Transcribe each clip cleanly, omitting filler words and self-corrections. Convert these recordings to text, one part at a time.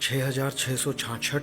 6666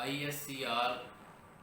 ISCR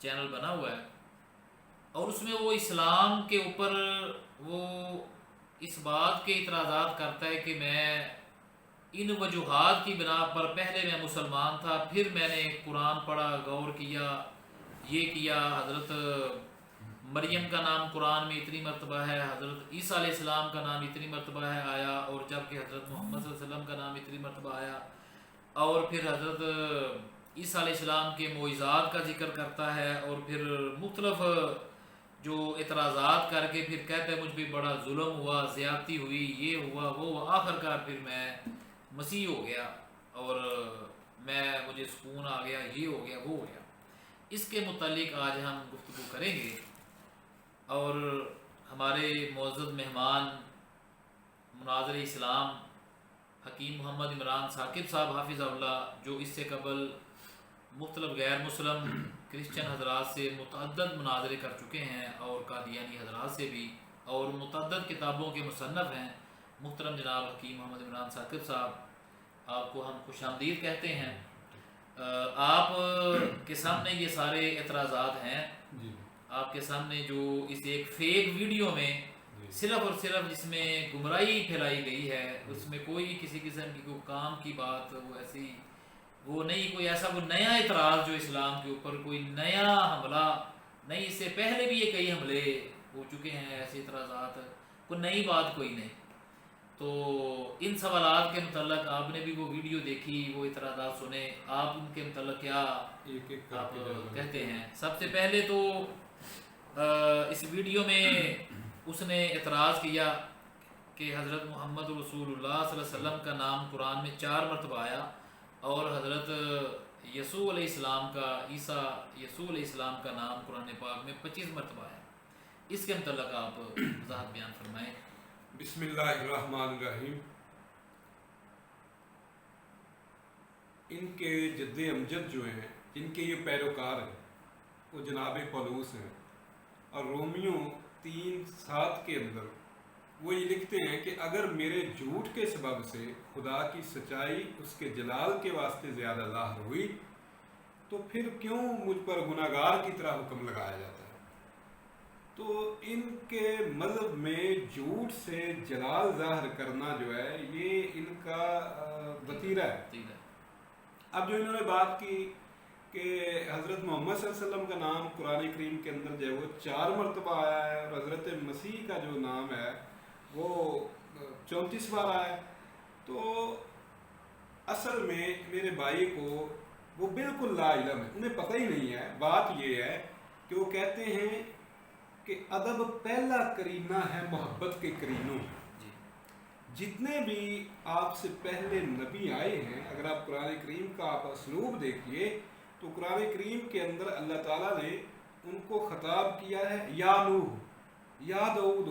channel بنا ہوا ہے، اور اس میں وہ اسلام کے اوپر وہ اس بات کے اعتراضات کرتا ہے کہ میں ان وجوہات کی بنا پر پہلے میں مسلمان تھا، پھر میں نے قرآن پڑھا، غور کیا، یہ کیا، حضرت مریم کا نام قرآن میں اتنی مرتبہ ہے، حضرت عیسیٰ علیہ السلام کا نام اتنی مرتبہ ہے آیا، اور جب کہ حضرت محمد صلی اللہ علیہ وسلم کا نام اتنی مرتبہ آیا، اور پھر حضرت عیسیٰ علیہ السلام کے معجزات کا ذکر کرتا ہے، اور پھر مختلف جو اعتراضات کر کے پھر کہتا ہے مجھ پہ بڑا ظلم ہوا، زیادتی ہوئی، یہ ہوا وہ ہوا، آخر کار پھر میں مسیح ہو گیا، اور مجھے سکون آ گیا، یہ ہو گیا وہ ہو گیا۔ اس کے متعلق آج ہم گفتگو کریں گے، اور ہمارے معزز مہمان مناظر اسلام حکیم محمد عمران ثاقب صاحب حافظ اللہ، جو اس سے قبل مختلف غیر مسلم کرسچن حضرات سے متعدد مناظرے کر چکے ہیں، اور قادیانی حضرات سے بھی، اور متعدد کتابوں کے مصنف ہیں، محترم جناب حکیم محمد عمران ثاقب صاحب، آپ کو ہم خوش آمدید کہتے ہیں۔ آپ کے سامنے یہ سارے اعتراضات ہیں، آپ کے سامنے جو اس ایک فیک ویڈیو میں صرف اور صرف جس میں گمراہی پھیلائی گئی ہے، اس میں کوئی کسی قسم کی کوئی کام کی بات وہ ایسی وہ نہیں، کوئی ایسا وہ نیا اعتراض جو اسلام کے اوپر کوئی نیا حملہ نہیں، اس سے پہلے بھی یہ کئی حملے ہو چکے ہیں، ایسے اعتراضات، کوئی نئی بات کوئی نہیں۔ تو ان سوالات کے متعلق آپ نے بھی وہ ویڈیو دیکھی، وہ اعتراضات سنے، آپ ان کے متعلق کیا آپ کہتے ہیں؟ سب سے پہلے تو اس ویڈیو میں اس نے اعتراض کیا کہ حضرت محمد رسول اللہ صلی اللہ علیہ وسلم کا نام قرآن میں 4 مرتبہ آیا، اور حضرت یسوع علیہ السلام کا عیسیٰ یسوع علیہ السلام کا نام قرآن پاک میں 25 مرتبہ آیا۔ اس کے متعلق آپ وضاحت بیان فرمائیں۔ بسم اللہ الرحمن الرحیم۔ ان کے جد امجد جو ہیں، جن کے یہ پیروکار ہیں، وہ جناب پولوس ہیں، اور رومیو 3:7 کے اندر وہ یہ لکھتے ہیں کہ اگر میرے جھوٹ کے سبب سے خدا کی سچائی اس کے جلال کے واسطے زیادہ ظاہر ہوئی، تو پھر کیوں مجھ پر گناہگار کی طرح حکم لگایا جاتا ہے؟ تو ان کے مذہب میں جھوٹ سے جلال ظاہر کرنا جو ہے یہ ان کا وتیرہ ہے۔ اب جو انہوں نے بات کی کہ حضرت محمد صلی اللہ علیہ وسلم کا نام قرآن کریم کے اندر جو ہے وہ 4 مرتبہ آیا ہے، اور حضرت مسیح کا جو نام ہے وہ 34 بار آیا ہے، تو اصل میں میرے بھائی کو وہ بالکل لا علم ہے، انہیں پتہ ہی نہیں ہے۔ بات یہ ہے کہ وہ کہتے ہیں کہ ادب پہلا کرینہ ہے محبت کے کرینوں۔ جتنے بھی آپ سے پہلے نبی آئے ہیں، اگر آپ قرآن کریم کا آپ اسلوب دیکھیے تو قرآن کریم کے اندر اللہ تعالیٰ نے ان کو خطاب کیا ہے یا نوح، یا داؤد،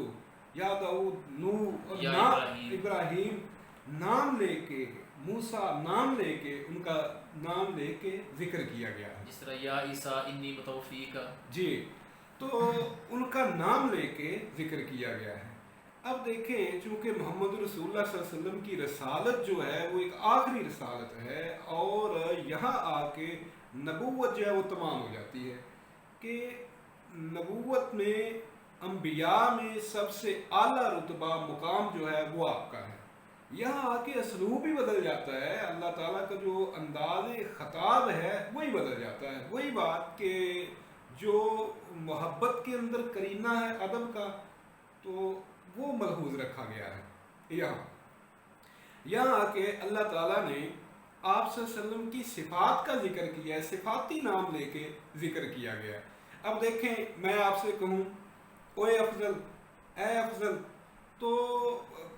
یا داؤد، نوح، اور نام ابراہیم نام لے کے، موسیٰ نام لے کے، ان کا نام لے کے ذکر کیا گیا ہے، جس طرح یا عیسیٰ انی متوفیک، جی، تو ان کا نام لے کے ذکر کیا گیا ہے۔ اب دیکھیں، چونکہ محمد رسول اللہ صلی اللہ علیہ وسلم کی رسالت جو ہے وہ ایک آخری رسالت ہے، اور یہاں آ کے نبوت جو ہے وہ تمام ہو جاتی ہے، کہ نبوت میں انبیاء میں سب سے اعلیٰ رتبہ مقام جو ہے وہ آپ کا ہے۔ یہاں آ کے اسلوب بھی بدل جاتا ہے، اللہ تعالیٰ کا جو انداز خطاب ہے وہی بدل جاتا ہے۔ وہی بات کہ جو محبت کے اندر کرینہ ہے ادب کا، تو وہ ملحوظ رکھا گیا ہے۔ یہاں آ کے اللہ تعالیٰ نے آپ صلی اللہ علیہ وسلم کی صفات کا ذکر کیا ہے، صفاتی نام لے کے ذکر کیا گیا ہے۔ اب دیکھیں، میں آپ سے کہوں اوے افضل، اے افضل، تو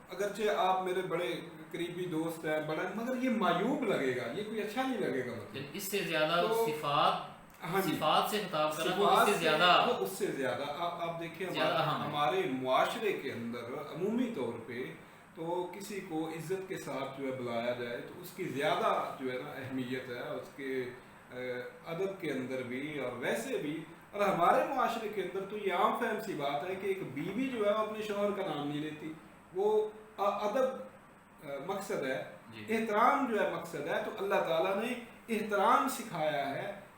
اگرچہ آپ میرے بڑے قریبی دوست ہیں، بڑا، مگر یہ معیوب لگے گا، یہ کوئی اچھا نہیں لگے گا۔ مطلب اس سے زیادہ صفات صفات سے خطاب کرنا، وہ اس سے زیادہ آپ دیکھیں ہمارے معاشرے کے اندر عمومی طور پہ تو کسی کو عزت کے ساتھ جو ہے بلایا جائے تو اس کی زیادہ جو ہے نا اہمیت ہے، اس کے ادب کے اندر بھی اور ویسے بھی۔ اور ہمارے معاشرے کے اندر تو یہ عام فہم سی بات ہے کہ ایک بیوی جو ہے وہ اپنے شوہر کا نام نہیں لیتی، وہ ادب مقصد ہے، احترام جو ہے مقصد ہے۔ تو اللہ تعالیٰ نے احترام سکھایا ہے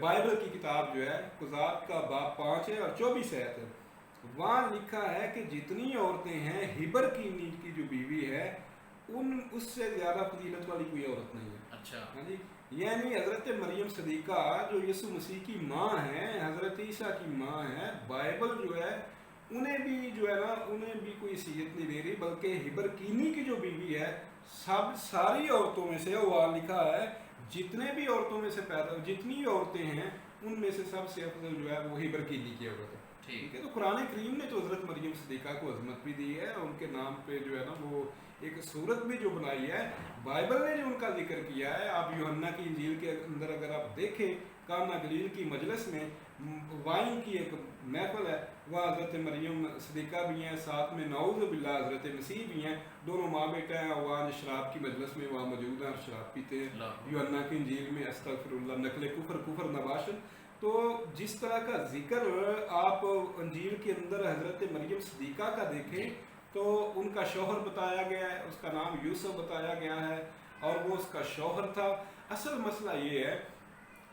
بائبل کی کتاب جو ہے قضات کا باب 5 ہے اور 24 آیت ہے، وہاں لکھا ہے کہ جتنی عورتیں ہیں ہبر کی جو بیوی ہے اس سے زیادہ فضیلت والی کوئی عورت نہیں ہے۔ اچھا ہاں جی، یعنی حضرت مریم صدیقہ جو یسوع مسیح کی ماں ہیں، حضرت عیسیٰ کی ماں ہیں، بائبل جو ہے انہیں بھی جو ہے نا انہیں بھی کوئی حیثیت نہیں دے رہی، بلکہ ہبر کینی کی جو بیوی ہے ساری عورتوں میں سے، وہاں لکھا ہے جتنے بھی عورتوں میں سے جتنی بھی عورتیں ہیں ان میں سے سب سے افضل جو ہے وہ ہبر کینی کی عورت ہے۔ ٹھیک ہے، تو قرآن کریم نے تو حضرت مریم صدیقہ کو عظمت بھی دی ہے، اور ان کے نام پہ جو ہے نا وہ ایک صورت بھی جو بنائی ہے، بائبل نے جو ان کا ذکر کیا ہے۔ آپ یوحنا کی انجیل کے اندر اگر آپ دیکھیں، کانا گلیل کی مجلس میں وائن کی ایک محفل ہے، وہاں حضرت مریم صدیقہ بھی ہیں، ساتھ میں نعوذ باللہ حضرت مسیح بھی ہیں، دونوں ماں بیٹا ہیں، وہاں شراب کی مجلس میں وہاں موجود ہیں اور شراب پیتے ہیں۔ یوحنا کی انجیل میں استغفر اللہ نقل کفر نباشن۔ تو جس طرح کا ذکر آپ انجیل کے اندر حضرت مریم صدیقہ کا دیکھیں تو ان کا شوہر بتایا گیا ہے، اس کا نام یوسف بتایا گیا ہے اور وہ اس کا شوہر تھا۔ اصل مسئلہ یہ ہے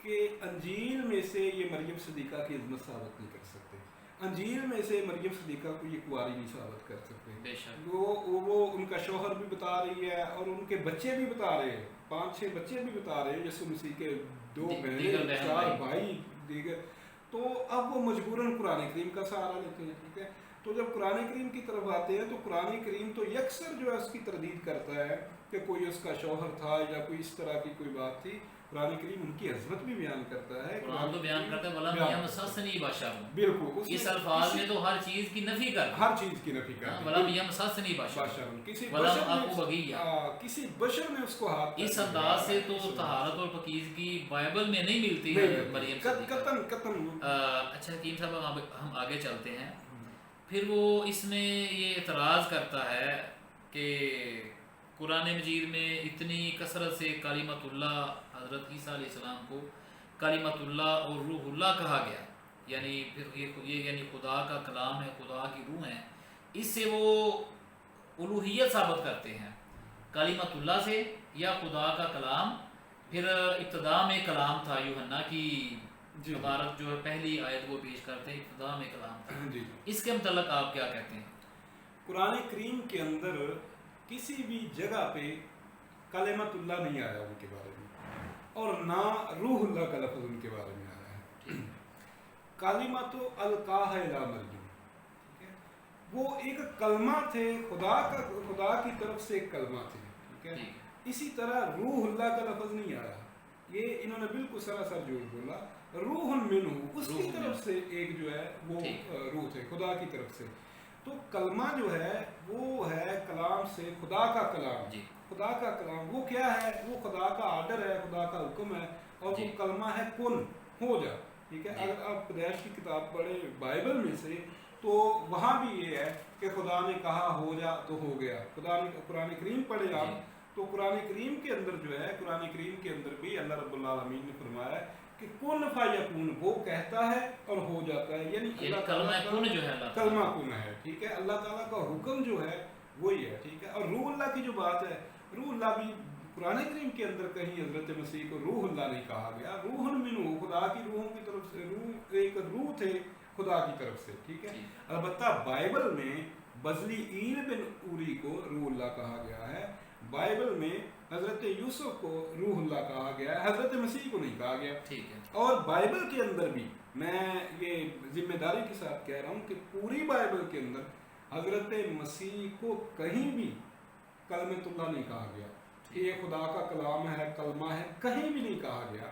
کہ انجیل میں سے یہ مریم صدیقہ کی عظمت ثابت نہیں کر سکتے، انجیل میں سے مریم صدیقہ کو یہ کنواری نہیں ثابت کر سکتے۔ بے شک وہ ان کا شوہر بھی بتا رہی ہے اور ان کے بچے بھی بتا رہے ہیں، 5-6 بچے بھی بتا رہے ہیں، یسوع مسیح کے 2 بہنیں، 4 بھائی دیگر۔ تو اب وہ مجبوراً قرآن کریم کا سہارا لیتے ہیں۔ ٹھیک ہے، تو جب قرآن کریم کی طرف آتے ہیں تو قرآن کریم تو یکسر جو ہے اس کی تردید کرتا ہے کہ کوئی اس کا شوہر تھا یا کوئی اس طرح کی کوئی بات تھی۔ قرآن کریم ان کی عظمت بھی بیان کرتا ہے، قرآن تو بیان کرتا ہے وَلَمْ يَمْسَسْنِي بَشَرٌ، بالکل اس الفاظ میں تو ہر چیز کی نفی کر دی، ہر چیز کی نفی کر دی۔ وَلَمْ يَمْسَسْنِي بَشَرٌ، کسی وَلَمْ بشر أَكُ بَغِيًّا، کسی بشر نے اس کو ہاتھ اس انداز سے تو طہارت اور پاکیزگی بائبل میں نہیں ملتی ہے مریم صدیقہ۔ قطن۔ اچھا حکیم صاحب ہم آگے چلتے ہیں، پھر وہ اس میں یہ اعتراض کرتا ہے کہ قرآن مجید میں اتنی کثرت سے کلمۃ اللہ حضرت عیسیٰ علیہ السلام کو کلمۃ اللہ اور روح اللہ کہا گیا، یعنی پھر یہ یعنی خدا کا کلام ہے، خدا کی روح ہے، اس سے وہ الوہیت ثابت کرتے ہیں کلمۃ اللہ سے یا خدا کا کلام۔ پھر ابتدا میں کلام تھا، یوحنا کی عبارت جو ہے پہلی آیت وہ پیش کرتے ہیں، ابتدا میں کلام تھا۔ اس کے متعلق آپ کیا کہتے ہیں؟ قرآن کریم کے اندر کسی بھی جگہ پہ کلمت اللہ نہیں آیا ان کے بارے میں، اور نہ روح اللہ کا لفظ ان کے بارے میں آیا ہے۔ کلمۃ القاہ الی مریم، وہ ایک کلمہ تھے، خدا کی طرف سے ایک کلمہ تھے۔ ٹھیک ہے، اسی طرح روح اللہ کا لفظ نہیں آیا، یہ انہوں نے بالکل سراسر جھوٹ بولا۔ روح منہ، اس کی طرف سے ایک جو ہے وہ روح تھے، خدا کی طرف سے۔ تو کلمہ جو ہے وہ ہے کلام سے، خدا کا کلام، خدا کا کلام وہ کیا ہے؟ وہ خدا کا آرڈر ہے، خدا کا حکم ہے، اور وہ کلمہ ہے کن، ہو جا۔ ٹھیک ہے، اگر آپ پیدائش کی کتاب پڑھیں بائبل میں سے تو وہاں بھی یہ ہے کہ خدا نے کہا ہو جا تو ہو گیا۔ خدا نے قرآن کریم پڑھے آپ تو قرآن کریم کے اندر جو ہے، قرآن کریم کے اندر بھی اللہ رب العالمین نے فرمایا ہے کہ کن فیکون، وہ کہتا ہے اور ہو جاتا ہے، یعنی اللہ کلمہ کن جو ہے، کلمہ کن ہے۔ ٹھیک ہے، اللہ تعالیٰ کا حکم جو ہے وہی ہے۔ ٹھیک ہے، اور روح اللہ کی جو بات ہے، روح اللہ بھی قرآن کریم کے اندر کہیں حضرت مسیح کو روح اللہ نہیں کہا گیا، روح منہ، خدا کی روحوں کی طرف سے، روح ایک روح تھے خدا کی طرف سے۔ ٹھیک ہے، البتہ بائبل میں بزلیعیل بن اوری کو روح اللہ کہا گیا ہے، بائبل میں حضرت یوسف کو روح اللہ کہا گیا ہے، حضرت مسیح کو نہیں کہا گیا۔ ٹھیک ہے، اور بائبل کے اندر بھی میں یہ ذمہ داری کے ساتھ کہہ رہا ہوں کہ پوری بائبل کے اندر حضرت مسیح کو کہیں بھی کلمۃ اللہ نہیں کہا گیا کہ یہ خدا کا کلام ہے، کلمہ ہے، کہیں بھی نہیں کہا گیا۔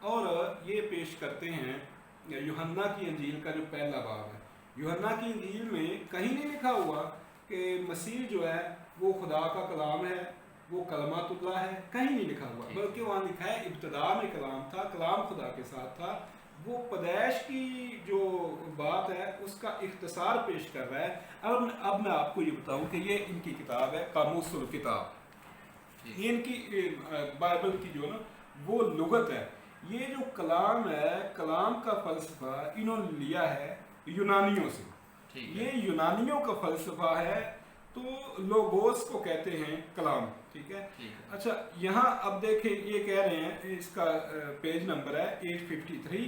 اور یہ پیش کرتے ہیں یوحنا کی انجیل کا جو پہلا باب ہے، یوحنا کی انجیل میں کہیں نہیں لکھا ہوا کہ مسیح جو ہے وہ خدا کا کلام ہے، وہ کلمات اللہ ہے، کہیں نہیں لکھا ہوا، بلکہ وہاں لکھا ہے ابتدا میں کلام تھا، کلام خدا کے ساتھ تھا۔ وہ پیدائش کی جو بات ہے اس کا اختصار پیش کر رہا ہے۔ اب میں آپ کو یہ بتاؤں کہ یہ ان کی کتاب ہے قاموس الکتاب، یہ ان کی بائبل کی جو نا وہ لغت ہے۔ یہ جو کلام ہے، کلام کا فلسفہ انہوں نے لیا ہے یونانیوں سے، یہ یونانیوں کا فلسفہ ہے تو لوگوس کو کہتے ہیں کلام، ٹھیک ہے۔ ٹھیک ہے۔ اچھا یہاں اب دیکھیں یہ کہہ رہے ہیں، اس کا پیج نمبر ہے 853،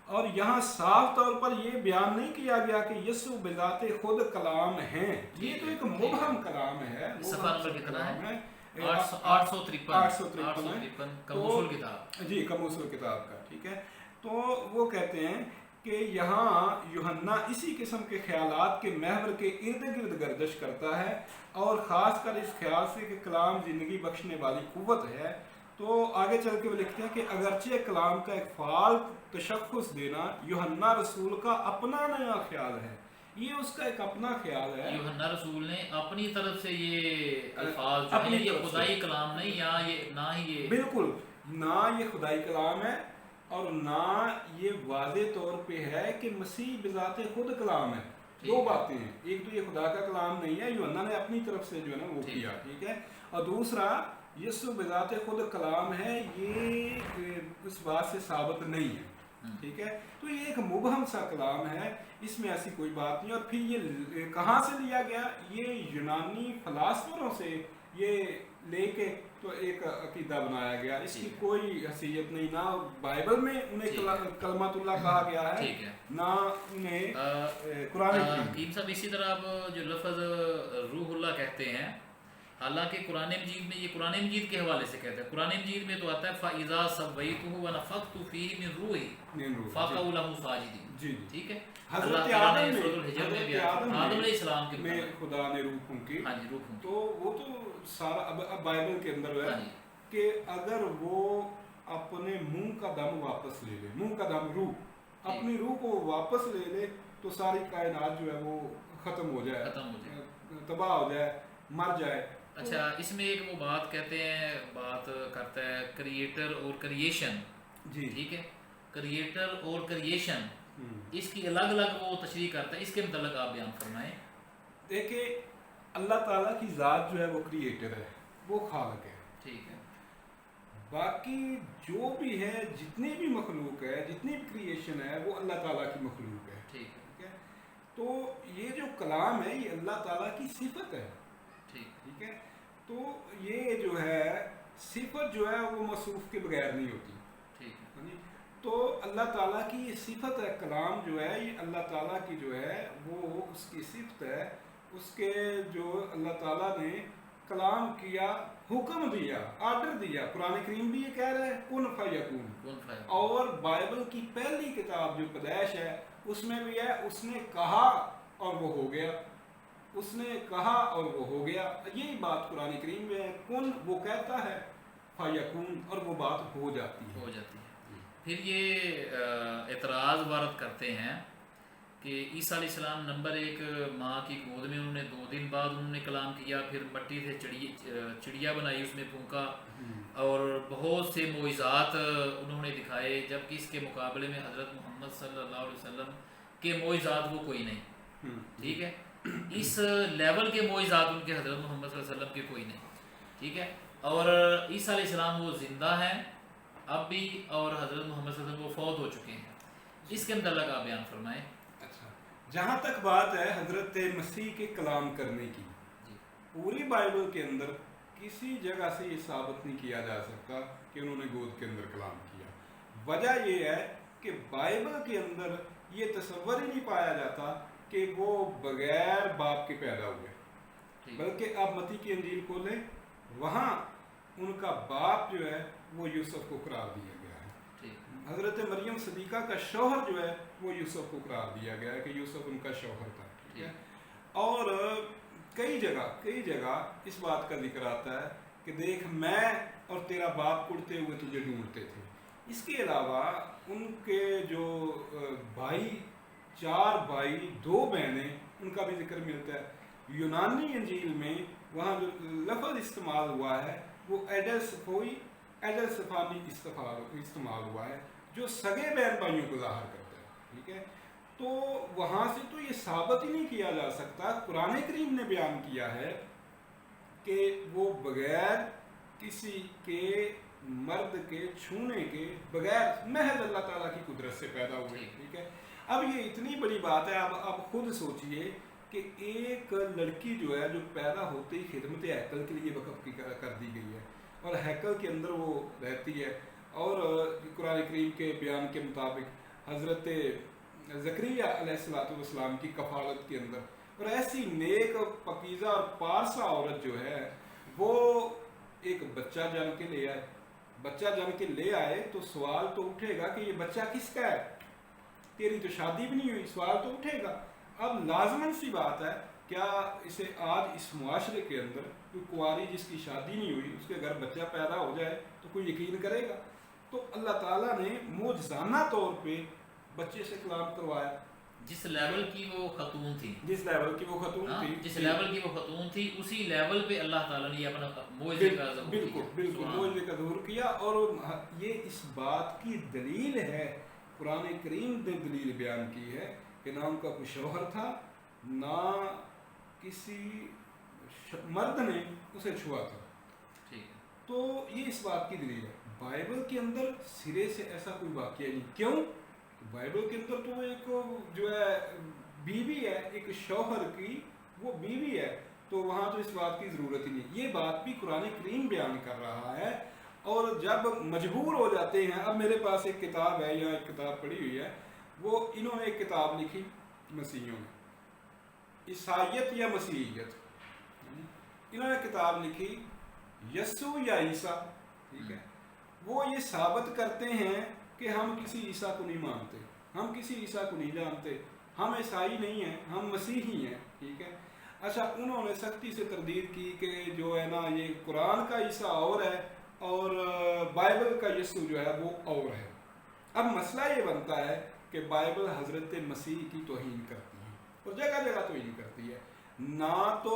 اور یہاں صاف طور پر یہ بیان نہیں کیا گیا کہ یسوع بذات خود کلام ہیں، یہ تو ایک مبہم کلام ہے۔ صفحہ نمبر کتنا ہے؟ 853 853 کموسل کتاب، جی کموسل کتاب کا، ٹھیک ہے۔ تو وہ کہتے ہیں کہ یہاں یوحنا اسی قسم کے خیالات کے محور کے ارد گرد گردش کرتا ہے، اور خاص کر اس خیال سے کہ کلام زندگی بخشنے والی قوت ہے۔ تو آگے چل کے وہ لکھتے ہیں کہ اگرچہ کلام کا ایک فعال تشخص دینا یوحنا رسول کا اپنا نیا خیال ہے، یہ اس کا ایک اپنا خیال ہے۔ یوحنا رسول نے اپنی طرف سے یہ الفاظ جو ہیں، یہ خدائی کلام نہیں، یا یہ نہ ہی یہ بالکل نہ یہ خدائی کلام ہے، اور نہ یہ واضح طور پہ ہے کہ مسیح بذات خود کلام ہے۔ دو باتیں ہیں، ایک تو یہ خدا کا کلام نہیں ہے، یوحنا نے اپنی طرف سے جو ہے نا وہ کیا، ٹھیک ہے، اور دوسرا یسوع بذات خود کلام ہے، یہ اس بات سے ثابت نہیں ہے، ٹھیک ہے۔ تو یہ ایک مبہم سا کلام ہے، اس میں ایسی کوئی بات نہیں۔ اور پھر یہ کہاں سے لیا گیا؟ یہ یونانی فلاسفروں سے یہ لے کے تو ایک عقیدہ بنایا گیا، اس کی کوئی حیثیت نہیں، نہ بائبل میں انہیں کلمۃ اللہ کہا گیا ہے، نہ انہیں قرآن حکیم صاحب۔ اسی طرح اب جو لفظ روح اللہ کہتے ہیں، حالانکہ قرآن مجید میں یہ قرآن مجید کے حوالے سے کہتا ہے، قرآن مجید میں تو آتا ہے فَإِذَا سَوَّيْتُهُ وَنَفَخْتُ فِيهِ مِن رُوحِي فَقَعُوا لَهُ سَاجِدِينَ، ٹھیک ہے۔ حضرت آدم علیہ السلام کے میں خدا نے روح پھونکی، ہاں جی، روح پھونکی، تو وہ تو سارا اب بائبل کے اندر ہے کہ اگر وہ اپنے منہ کا دم واپس لے لے، منہ کا دم روح، اپنی روح کو واپس لے لے، تو ساری کائنات جو ہے وہ ختم ہو جائے، تباہ ہو جائے، مر جائے۔ اچھا اس میں ایک وہ بات کہتے ہیں، بات کرتا ہے کریٹر اور کریشن، جی ٹھیک ہے، کریٹر اور کریشن، اس کی الگ الگ وہ تشریح کرتا ہے، اس کے متعلق آپ بیان فرمائیں۔ دیکھیں اللہ تعالیٰ کی ذات جو ہے وہ کریٹر ہے، وہ خالق ہے، ٹھیک ہے۔ باقی جو بھی ہے، جتنی بھی مخلوق ہے، جتنی بھی کریشن ہے، وہ اللہ تعالیٰ کی مخلوق ہے، ٹھیک ہے۔ تو یہ جو کلام ہے یہ اللہ تعالیٰ کی صفت ہے، ٹھیک ہے۔ تو یہ جو ہے صفت جو ہے وہ موصوف کے بغیر نہیں ہوتی، ٹھیک ہے۔ تو اللہ تعالیٰ کی یہ صفت ہے، کلام جو ہے یہ اللہ تعالیٰ کی جو ہے وہ اس کی صفت ہے، اس کے جو اللہ تعالیٰ نے کلام کیا، حکم دیا، آرڈر دیا۔ قرآن کریم بھی یہ کہہ رہا ہے کن فیکون، اور بائبل کی پہلی کتاب جو پیدائش ہے اس میں بھی ہے، اس نے کہا اور وہ ہو گیا، اس نے کہا اور وہ ہو گیا، یہی بات قرآن کریم میں ہے، کن وہ کہتا ہے، فیکون اور وہ بات ہو جاتی ہے۔ پھر یہ اعتراض وارد کرتے ہیں کہ عیسیٰ علیہ السلام نمبر ایک ماں کی گود میں انہوں نے 2 دن بعد انہوں نے کلام کیا، پھر مٹی سے چڑیا بنائی، اس میں پھونکا، اور بہت سے معجزات انہوں نے دکھائے، جبکہ اس کے مقابلے میں حضرت محمد صلی اللہ علیہ وسلم کے معجزات وہ کوئی نہیں، ٹھیک ہے، اس لیول کے معجزات ان کے حضرت محمد صلی اللہ علیہ وسلم کے کوئی نہیں، ٹھیک ہے۔ اور عیسیٰ علیہ السلام وہ زندہ ہیں اب بھی، اور حضرت محمد صلی اللہ علیہ وسلم وہ فوت ہو چکے ہیں، اس کے متعلق آپ بیان فرمائیں۔ اچھا جہاں تک بات ہے حضرت مسیح کے کلام کرنے کی، پوری بائبل کے اندر کسی جگہ سے یہ ثابت نہیں کیا جا سکتا کہ انہوں نے گود کے اندر کلام کیا۔ وجہ یہ ہے کہ بائبل کے اندر یہ تصور ہی نہیں پایا جاتا کہ وہ بغیر باپ کے پیدا ہوئے، بلکہ آپ متی کی انجیل کھولیں، وہاں ان کا باپ جو ہے وہ یوسف کو قرار دیا گیا ہے، حضرت مریم صدیقہ کا شوہر جو ہے وہ یوسف کو قرار دیا گیا ہے کہ یوسف ان کا شوہر تھا، ٹھیک ہے۔ اور کئی جگہ اس بات کا ذکر آتا ہے کہ دیکھ میں اور تیرا باپ اڑتے ہوئے تجھے ڈھونڈتے تھے۔ اس کے علاوہ ان کے جو بھائی، 4 بھائی 2 بہنیں، ان کا بھی ذکر ملتا ہے۔ یونانی انجیل میں وہاں جو لفظ استعمال ہوا ہے وہ ایڈلسفوئی، ایڈلسفانی استعمال ہوا ہے، جو سگے بہن بھائیوں کو ظاہر کرتا ہے، ٹھیک ہے۔ تو وہاں سے تو یہ ثابت ہی نہیں کیا جا سکتا۔ قرآن کریم نے بیان کیا ہے کہ وہ بغیر کسی کے مرد کے چھونے کے بغیر محض اللہ تعالیٰ کی قدرت سے پیدا ہوئے، ٹھیک ہے۔ اب یہ اتنی بڑی بات ہے، اب خود سوچئے کہ ایک لڑکی جو ہے جو پیدا ہوتے ہی خدمت ہیکل کے لیے وقف کر دی گئی ہے اور ہیکل کے اندر وہ رہتی ہے. اور قرآن کریم کے بیان کے مطابق حضرت زکریا علیہ السلام کی کفالت کے اندر. اور ایسی نیک پاکیزہ اور پارسا عورت جو ہے وہ ایک بچہ جن کے لے آئے. بچہ جن کے لے آئے تو سوال تو اٹھے گا کہ یہ بچہ کس کا ہے؟ تیری تو شادی بھی نہیں ہوئی. سوال تو اٹھے گا. اب لازماً سی بات ہے کیا اسے آج اس معاشرے کے اندر کوئی کنواری جس کی شادی نہیں ہوئی اس کے گھر بچہ پیدا ہو جائے تو کوئی یقین کرے گا؟ تو اللہ تعالیٰ نے معجزانہ طور پہ بچے سے کلام کروایا. جس لیول کی وہ خاتون تھی، جس لیول کی وہ خاتون تھی، جس لیول کی وہ خاتون تھی اسی لیول پہ اللہ تعالیٰ نے یہ اپنا معجزے کا ظہور کیا. بالکل بالکل معجزے کا ظہور کیا. اور یہ اس بات کی دلیل ہے، قرآن کریم نے دلیل بیان کی ہے کہ نہ ان کا کوئی شوہر تھا نہ کسی مرد نے اسے چھوا تھا. ٹھیک ہے. تو یہ اس بات کی دلیل ہے. بائبل کے اندر سرے سے ایسا کوئی واقعہ نہیں. کیوں؟ بائبل کے اندر تو ایک جو ہے بیوی ہے، ایک شوہر کی وہ بیوی ہے، تو وہاں تو اس بات کی ضرورت ہی نہیں. یہ بات بھی قرآن کریم بیان کر رہا ہے. اور جب مجبور ہو جاتے ہیں، اب میرے پاس ایک کتاب ہے، یہاں ایک کتاب پڑھی ہوئی ہے، وہ انہوں نے ایک کتاب لکھی مسیحیوں نے، عیسائیت یا مسیحیت. انہوں نے کتاب لکھی یسوع یا عیسیٰ. ٹھیک ہے. وہ یہ ثابت کرتے ہیں کہ ہم کسی عیسیٰ کو نہیں مانتے، ہم کسی عیسیٰ کو نہیں جانتے، ہم عیسائی نہیں ہیں، ہم مسیحی ہیں. ٹھیک ہے. اچھا، انہوں نے سختی سے تردید کی کہ جو ہے نا یہ قرآن کا عیسیٰ اور ہے اور بائبل کا یسوع جو ہے وہ اور ہے. اب مسئلہ یہ بنتا ہے کہ بائبل حضرت مسیح کی توہین کرتی ہے اور جگہ جگہ توہین کرتی ہے. نہ تو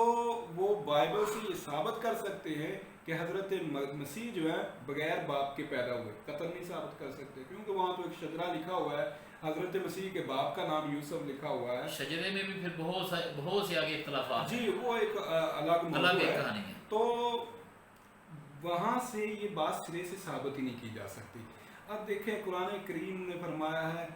وہ بائبل سے یہ ثابت کر سکتے ہیں کہ حضرت مسیح جو ہے بغیر باپ کے پیدا ہوئے، قطعاً نہیں ثابت کر سکتے، کیونکہ وہاں تو ایک شجرہ لکھا ہوا ہے، حضرت مسیح کے باپ کا نام یوسف لکھا ہوا ہے. شجرے میں بھی پھر بہت سے آگے اختلافات. جی وہ ایک الگ موضوع ہے. کہانی ہے. تو وہاں سے یہ بات سرے سے ثابت ہی نہیں کی جا سکتی. اب دیکھیں قرآن کریم نے فرمایا ہے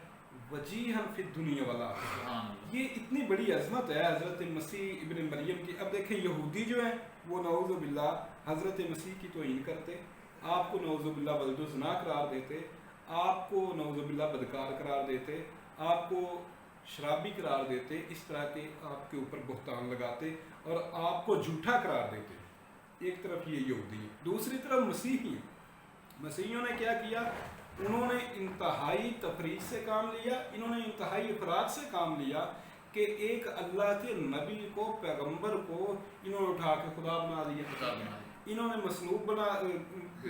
وجیہاً فی الدنیا والآخرہ. یہ اتنی بڑی عظمت ہے حضرت مسیح ابن مریم کی. اب دیکھیں یہودی جو ہیں وہ نعوذ باللہ حضرت مسیح کی توہین کرتے، آپ کو نعوذ باللہ ولد الزنا قرار دیتے، آپ کو نعوذ باللہ بدکار قرار دیتے، آپ کو شرابی قرار دیتے، اس طرح کے آپ کے اوپر بہتان لگاتے اور آپ کو جھوٹا قرار دیتے. ایک طرف یہ یہودی ہیں، دوسری طرف مسیحی ہیں. مسیحیوں نے کیا کیا؟ انہوں نے انتہائی تفریح سے کام لیا، انہوں نے انتہائی افراد سے کام لیا کہ ایک اللہ کے نبی کو، پیغمبر کو انہوں نے اٹھا کے خدا بنا دیا. انہوں نے مصلوب بنا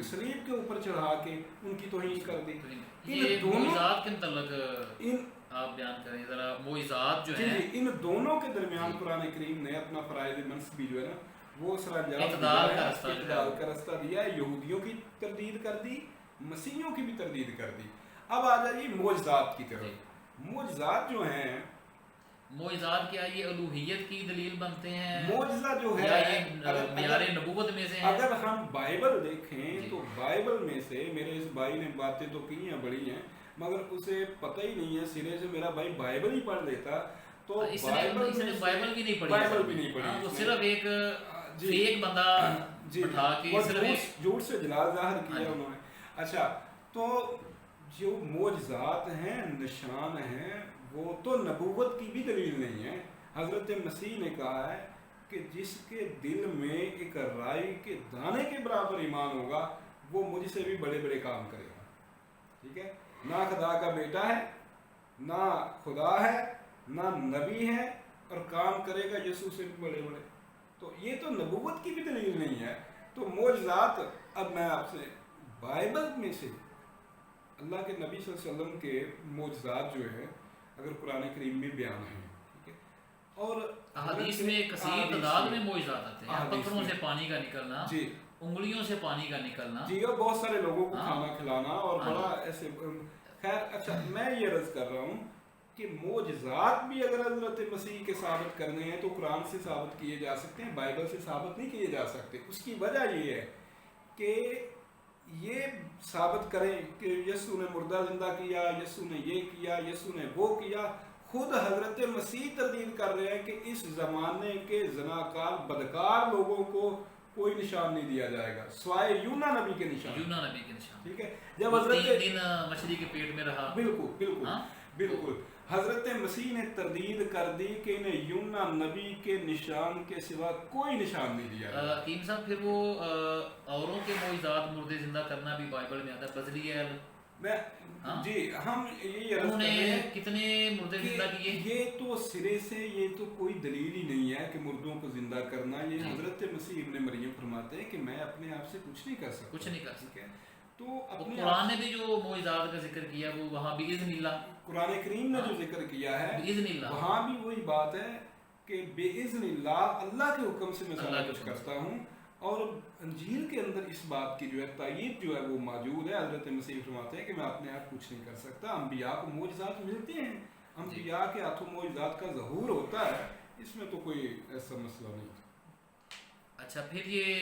صلیب کے اوپر چڑھا کے ان کی توہین کر دی. یہ معجزات کے متعلق آپ بیان کریں ذرا. معجزات جو ہیں ان دونوں کے درمیان قرآن کریم نے اپنا فرائض منصبی جو ہے نا وہ سرانجام اقتدار کا رستہ دیا ہے. یہودیوں کی تردید کر دی، مسیحیوں کی بھی تردید کر دی. اب آ جائیے معجزات کی طرف. معجزات جو ہیں، معجزات کیا یہ الوہیت کی دلیل بنتے ہیں؟ معجزہ جو ہے یا یہ معیار نبوت میں سے ہیں؟ اگر ہم بائبل دیکھیں تو بائبل میں سے، میرے اس بھائی نے باتیں تو کی ہیں بڑی ہیں مگر اسے پتہ ہی نہیں ہے سرے سے. میرا بھائی بائبل ہی پڑھ لیتا تو بائبل بھی نہیں پڑھی. بائبل بھی نہیں پڑھی. وہ صرف ایک فیک بندہ بٹھا کے صرف جھوٹ سے جلال ظاہر کیا انہوں نے. اچھا، تو جو معجزات ہیں، نشان ہیں، وہ تو نبوت کی بھی دلیل نہیں ہے. حضرت مسیح نے کہا ہے کہ جس کے دل میں ایک رائی کے دانے کے برابر ایمان ہوگا وہ مجھ سے بھی بڑے بڑے کام کرے گا. ٹھیک ہے. نہ خدا کا بیٹا ہے، نہ خدا ہے، نہ نبی ہے، اور کام کرے گا یسوع سے بھی بڑے بڑے. تو یہ تو نبوت کی بھی دلیل نہیں ہے. تو معجزات، اب میں آپ سے بائبل میں سے اللہ کے نبی صلی اللہ علیہ وسلم کے معجزات جو ہے اگر قرآن کریم میں بیان ہیں، ٹھیک ہے، اور احادیث میں کثیر تعداد میں معجزات آتے ہیں. پتھروں سے پانی کا نکلنا، جی، انگلیوں سے پانی کا نکلنا، جی، اور بہت سارے لوگوں کو کھانا کھلانا اور بڑا ایسے. خیر، اچھا، میں یہ عرض کر رہا ہوں کہ معجزات بھی اگر حضرت مسیح کے ثابت کرنے ہیں تو قرآن سے ثابت کیے جا سکتے ہیں، بائبل سے ثابت نہیں کیے جا سکتے. اس کی وجہ یہ ہے کہ یہ ثابت کریں کہ یسوع نے مردہ زندہ کیا، یسوع نے یہ کیا، یسوع نے وہ کیا. خود حضرت مسیح تردید کر رہے ہیں کہ اس زمانے کے زناکار بدکار لوگوں کو کوئی نشان نہیں دیا جائے گا سوائے یونا نبی کے نشان. یونا نبی کے نشان. ٹھیک ہے. جب وہ حضرت 3 دن مچھلی کے پیٹ میں رہا. بالکل بالکل ہاں؟ بالکل حضرت مسیح نے تردید کر دی کہ انہیں یونا نبی کے نشان کے سوا کوئی نشان نہیں دیا گیا. حکیم صاحب پھر وہ اوروں کے معجزات مردے زندہ کرنا بھی بائبل میں آتا ہے. بزلیل میں ہاں؟ جی ہم یہ عرض انہوں کر رہے نے ہیں کتنے مردے کہ زندہ کیے؟ یہ تو سرے سے یہ تو کوئی دلیل ہی نہیں ہے کہ مردوں کو زندہ کرنا. یہ جی. حضرت مسیح ابن مریم فرماتے ہیں کہ میں اپنے آپ سے کچھ نہیں کر سکتا. کچھ نہیں کر سکتا. ٹھیک ہے. تو وہ اپنے قرآن نے بھی جو معجزات کا ذکر کیا وہ وہاں بھی اذن اللہ قرآن کریم نے جو ذکر کیا ہے باذن اللہ وہاں بھی وہی بات ہے کہ بے اذن اللہ اللہ کے حکم سے میں سارا اللہ کے کچھ حکم سے. کرتا ہوں. اور انجیل کے اندر اس بات کی جو ہے تائید جو ہے وہ موجود ہے. حضرت مسیح فرماتے ہیں کہ میں اپنے آپ کچھ نہیں کر سکتا. انبیاء کو معجزات ملتے ہیں, انبیاء کے ہاتھوں معجزات کا ظہور ہوتا ہے, اس میں تو کوئی ایسا مسئلہ نہیں. اچھا پھر یہ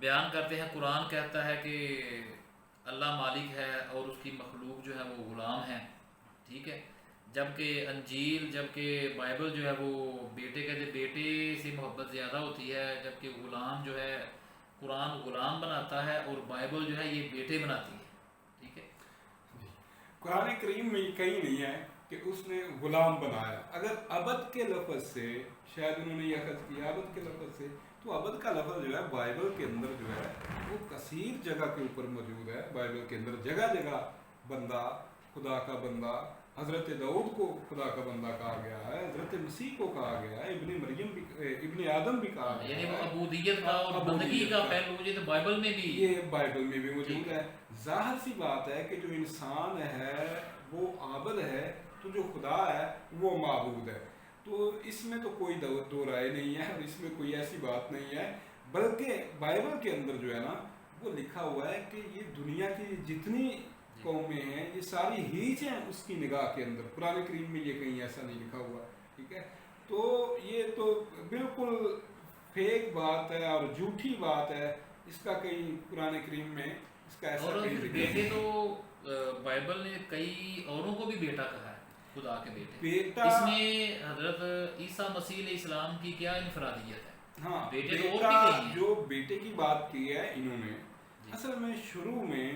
بیان کرتے ہیں قرآن کہتا ہے کہ اللہ مالک ہے اور اس کی مخلوق جو ہے وہ غلام ہے. ٹھیک ہے. جبکہ انجیل جبکہ بائبل جو ہے وہ بیٹے کہتے بیٹے سے محبت زیادہ ہوتی ہے, جبکہ غلام جو ہے قرآن غلام بناتا ہے اور بائبل جو ہے یہ بیٹے بناتی ہے. ٹھیک ہے. قرآن کریم میں یہ کہیں نہیں ہے کہ اس نے غلام بنایا. اگر عبد کے لفظ سے شاید انہوں نے یہ اخذ کیا عبد کے لفظ سے, تو عبد کا لفظ جو ہے بائبل کے اندر جو ہے وہ کثیر جگہ کے اوپر موجود ہے. بائبل کے اندر جگہ جگہ بندہ, خدا کا بندہ, حضرت داؤد کو خدا کا بندہ کہا گیا ہے, حضرت مسیح کو کہا گیا ہے, ابن مریم بھی, ابن آدم بھی کہا گیا ہے. یعنی وہ عبودیت کا اور بندگی کا پہلو جو بائبل میں بھی یہ بائبل میں بھی موجود ہے. ظاہر سی بات ہے کہ جو انسان ہے وہ عابد ہے, تو جو خدا ہے وہ معبود ہے. تو اس میں تو کوئی دو رائے نہیں ہے اور اس میں کوئی ایسی بات نہیں ہے. بلکہ بائبل کے اندر جو ہے نا وہ لکھا ہوا ہے کہ یہ دنیا کی جتنی قومیں ہیں یہ ساری ہیچ ہیں اس کی نگاہ کے اندر. قرآن کریم میں یہ کہیں ایسا نہیں لکھا ہوا. ٹھیک ہے. تو یہ تو بالکل فیک بات ہے اور جھوٹی بات ہے. اس کا کہیں قرآن کریم میں اس کا ایسا اور کہیں پھر ذکر بیٹے نہیں. تو بائبل نے کئی اوروں کو بھی بیٹا کہا ہے, خدا کے بیٹے. بیٹا اس میں حضرت عیسیٰ مسیح علیہ السلام کی کیا انفرادیت ہے؟ ہاں بیٹے تو اور بیٹا بھی کئی ہیں. جو بیٹے کی بات کی ہے انہوں نے جی. اصل میں شروع میں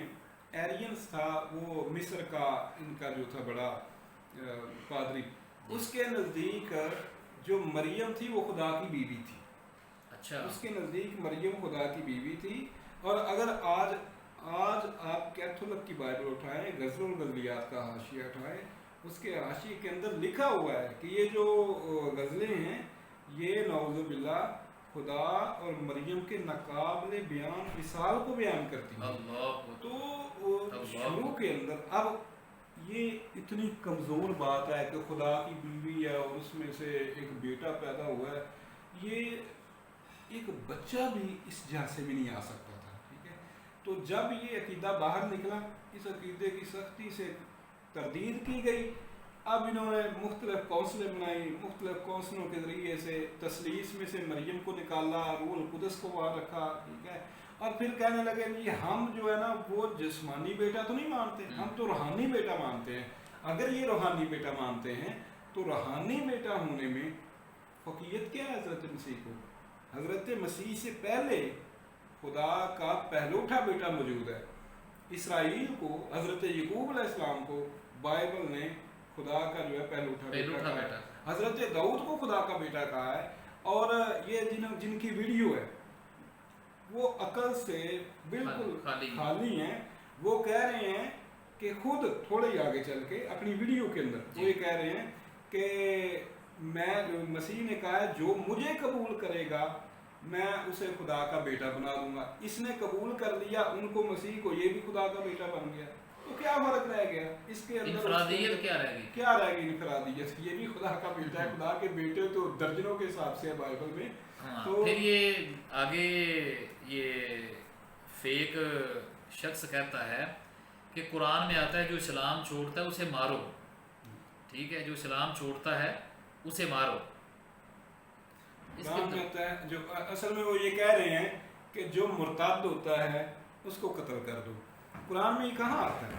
ایرینس تھا, وہ مصر کا ان کا جو تھا بڑا پادری, اس کے نزدیک جو مریم تھی وہ خدا کی بیوی تھی. اچھا. اس کے نزدیک مریم خدا کی بیوی تھی. اور اگر آج آپ کیتھولک کی بائبل اٹھائیں, غزل الغزلیات کا حاشیہ اٹھائیں, اس کے حاشیے کے اندر لکھا ہوا ہے کہ یہ جو غزلیں ہیں یہ نعوذ باللہ خدا اور مریم کے ناقابل بیان وصال کو بیان کرتی ہیں. اللہ. تو شروع کے اندر اب یہ اتنی کمزور بات ہے کہ خدا کی بیوی ہے اور اس میں سے ایک بیٹا پیدا ہوا ہے, یہ ایک بچہ بھی اس جہاں سے بھی نہیں آ سکتا تھا. ٹھیک ہے. تو جب یہ عقیدہ باہر نکلا, اس عقیدے کی سختی سے تردید کی گئی. اب انہوں نے مختلف کونسلیں بنائی, مختلف کونسلوں کے ذریعے سے تثلیث میں سے مریم کو نکالا, روح القدس کو وہاں رکھا. ٹھیک ہے. اور پھر کہنے لگے جی ہم جو ہے نا وہ جسمانی بیٹا تو نہیں مانتے, ہم تو روحانی بیٹا مانتے ہیں. اگر یہ روحانی بیٹا مانتے ہیں تو روحانی بیٹا ہونے میں فقیت کیا ہے حضرت مسیح کو؟ حضرت مسیح سے پہلے خدا کا پہلوٹا بیٹا موجود ہے. اسرائیل کو, حضرت یعقوب علیہ السلام کو بائبل نے خدا کا جو ہے پہلوٹا بیٹا کہا ہے. حضرت داؤد کو خدا کا بیٹا کہا ہے. اور یہ جن کی ویڈیو ہے وہ عقل سے بالکل خالی ہیں. وہ کہہ رہے ہیں کہ خود تھوڑے ہی آگے چل کے اپنی ویڈیو کے اندر وہ یہ کہہ رہے ہیں کہ میں مسیح نے کہا ہے جو مجھے قبول کرے گا میں اسے خدا کا بیٹا بنا دوں گا. اس نے قبول کر لیا ان کو, مسیح کو, یہ بھی خدا کا بیٹا بن گیا. تو کیا فرق رہ گیا اس کے اندر؟ انفرادیت کیا رہ گئی؟ کیا رہ گئی انفرادیت؟ یہ بھی خدا کا بیٹا ہے. خدا کے بیٹے تو درجنوں کے حساب سے ہے بائبل میں. تو پھر یہ آگے یہ فیک شخص کہتا ہے کہ قرآن میں آتا ہے جو اسلام چھوڑتا ہے اسے مارو. ٹھیک ہے. جو اسلام چھوڑتا ہے اسے مارو. قرآن میں آتا ہے جو اصل میں وہ یہ کہہ رہے ہیں کہ جو مرتد ہوتا ہے اس کو قتل کر دو. قرآن میں یہ کہاں آتا ہے؟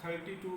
32